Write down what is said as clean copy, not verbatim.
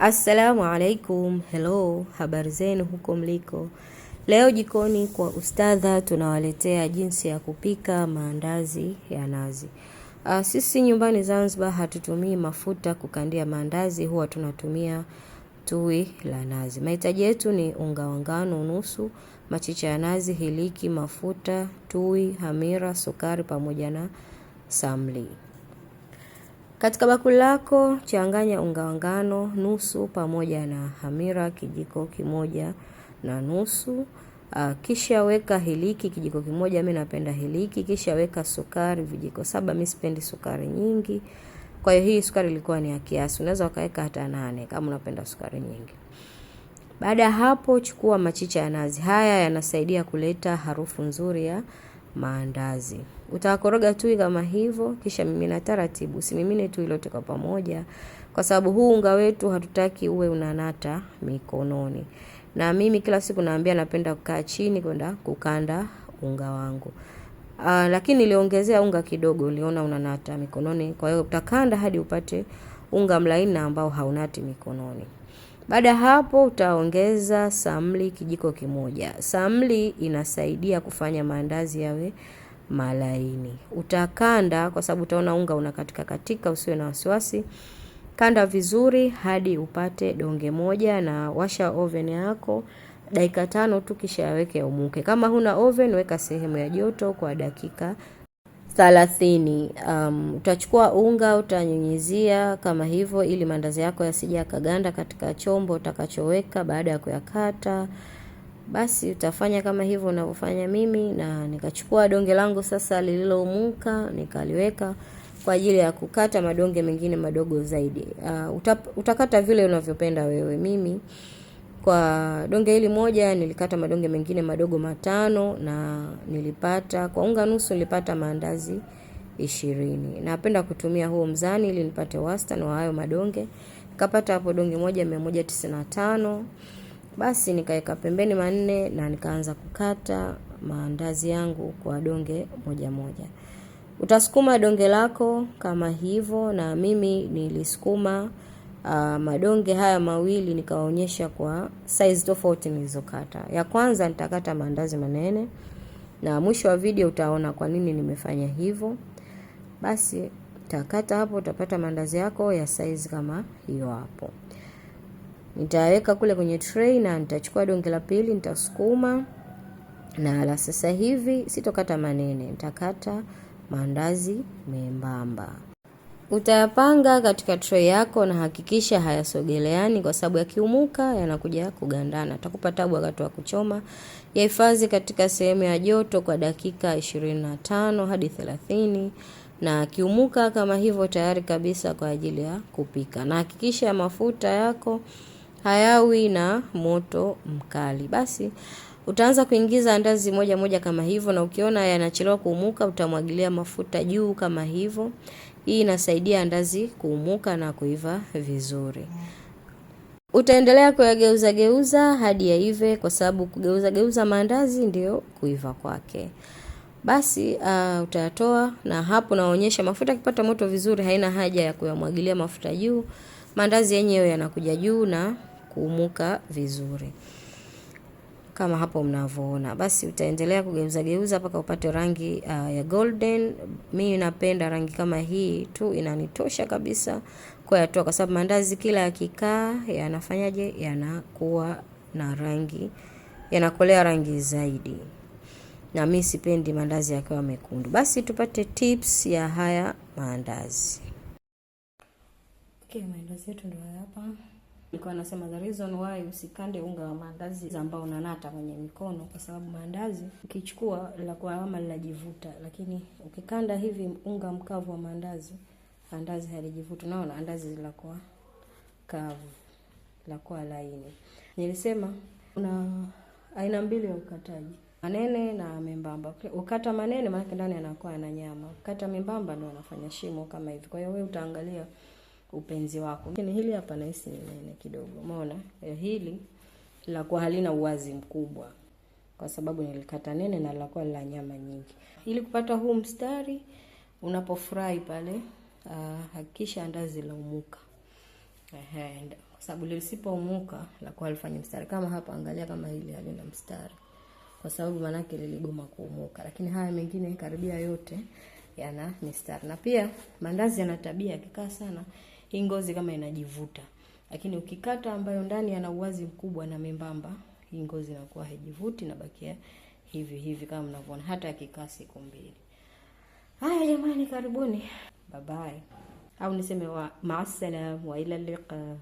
Assalamu alaikum, hello, habari zenu huko mliko. Leo jikoni kwa ustadha tunawaletea jinsi ya kupika maandazi ya nazi. Sisi nyumbani Zanzibar hatutumii mafuta kukandia maandazi, huwa tunatumia tui la nazi. Mahitaji yetu ni unga wa ngano nusu, machicha ya nazi, hiliki, mafuta, tui, hamira, sukari pamoja na samli. Katika bakuli lako changanya unga wa ngano nusu pamoja na hamira kijiko kimoja na nusu. Kisha weka hiliki kijiko kimoja, mimi napenda hiliki. Kisha weka sukari vijiko 7, mimi sipendi sukari nyingi. Kwa hiyo hii sukari ilikuwa ni ya kiasi. Unaweza ukaweka hata 8 kama unapenda sukari nyingi. Baada ya hapo chukua machicha ya nazi. Haya yanasaidia kuleta harufu nzuri ya maandazi. Utakoroga tui kama hivyo, kisha mimina taratibu. Usimimine tui lote kwa pamoja kwa sababu huu unga wetu hatutaki uwe unanata mikononi. Na mimi kila siku naambia napenda kukaa chini kwenda kukanda unga wangu. Lakini niliongezea unga kidogo, uliona unanata mikononi. Kwa hiyo utakanda hadi upate unga mlaini na ambao haunati mikononi. Baada hapo utaongeza samli kijiko kimoja. Samli inasaidia kufanya maandazi yawe malaini. Utakanda kwa sababu utaona unga unakatika katika, usiwe na wasiwasi. Kanda vizuri hadi upate donge moja na washa oven yako dakika 5 tu, kisha weke umuke. Kama huna oven weka sehemu ya joto kwa dakika 30. Utachukua unga utanyunyizia kama hivyo ili maandazi yako yasije yakaganda katika chombo utakachoweka baada ya kuyakata. Basi utafanya kama hivyo unavyofanya mimi, na nikachukua donge langu sasa lililoumuka nikaliweka kwa ajili ya kukata madonge mengine madogo zaidi. Utakata vile unavyopenda wewe. Mimi kwa donge hili moja nilikata madonge mengine madogo 5 na nilipata kwa unga nusu nilipata maandazi 20. Napenda kutumia huo mzani ili nipate wastani wa hayo madonge. Nikapata hapo donge moja 195. Basi nikaweka pembeni 4 na nikaanza kukata maandazi yangu kwa donge moja moja. Utasukuma donge lako kama hivyo, na mimi nilisukuma madonge haya mawili nikaonyesha kwa size tofauti nilizokata. Ya kwanza nitakata maandazi manene na mwisho wa video utaona kwa nini nimefanya hivyo. Basi utakata hapo, utapata maandazi yako ya size kama hiyo hapo. Nitaweka kule kwenye tray na nitachukua donge la pili nitasukuma, na la sasa hivi sitokata manene, nitakata maandazi membamba. Utayapanga katika tray yako na hakikisha hayasogeleani kwa sababu yakiumuka yanakuja kugandana. Utakupa tabu wakati wa kuchoma. Yahifadhi katika sehemu ya joto kwa dakika 25 hadi 30, na kiumuka kama hivyo tayari kabisa kwa ajili ya kupika. Na hakikisha mafuta yako hayawi na moto mkali. Basi utaanza kuingiza andazi moja moja kama hivyo, na ukiona yanachelewa kuumuka utamwagilia mafuta juu kama hivyo. Hii inasaidia andazi kuumuka na kuiva vizuri. Utaendelea kuyageuza geuza hadi yaive kwa sababu kugeuza geuza maandazi ndio kuiva kwake. Basi utayatoa, na hapo naonyesha mafuta kipata moto vizuri haina haja ya kuyamwagilia mafuta juu. Maandazi yenyewe yanakuja juu na kuumuka vizuri kama hapo mnavyoona. Basi utaendelea kugeuza geuza mpaka upate rangi ya golden. Mimi napenda rangi kama hii tu inanitosha kabisa kuyatoa, kwa sababu maandazi kila yakikaa yanafanyaje, yanakuwa na rangi, yanakolea rangi zaidi, na mimi sipendi maandazi yakiwa mekundu. Basi tupate tips ya haya maandazi. Okay, maandazi yetu ndio hapa. Nilikuwa nasema the reason why usikande unga wa maandazi ambao unanata kwenye mikono, kwa sababu maandazi ukichukua la kwa kama linajivuta, lakini ukikanda hivi unga mkavu wa maandazi halijivuta. Unaona andazi linakuwa kavu, linakuwa laini. Nilisema kuna aina mbili ya ukataji, manene na membamba. Ukata manene maana ndani yanakuwa na nyama. Ukata membamba ndio anafanya shimo kama hivi. Kwa hiyo wewe utaangalia upenzi wako. Lakini hili hapa nahisi ni nene kidogo. Umeona? Hili linakuwa halina uwazi mkubwa kwa sababu nilikata nene na linakuwa la nyama nyingi. Ili kupata huu mstari unapofry pale, hakikisha andazi laumuka. kwa sababu lisipoumuka la kwa alifanya mstari. Kama hapa angalia, kama hili halina mstari kwa sababu manake liligoma kuumuka, lakini haya mengine karibia yote yana mistari. Na pia mandazi yana tabia yakikaa sana hii ngozi kama inajivuta, lakini ukikata ambayo ndani yana uwazi mkubwa na membamba, hii ngozi inakuwa haijivuti na bakia hivi hivi kama mnavyoona, hata akikaa siku 2. Haya jamani, karibuni, bye bye, au niseme wa maasalam wa ila liqa.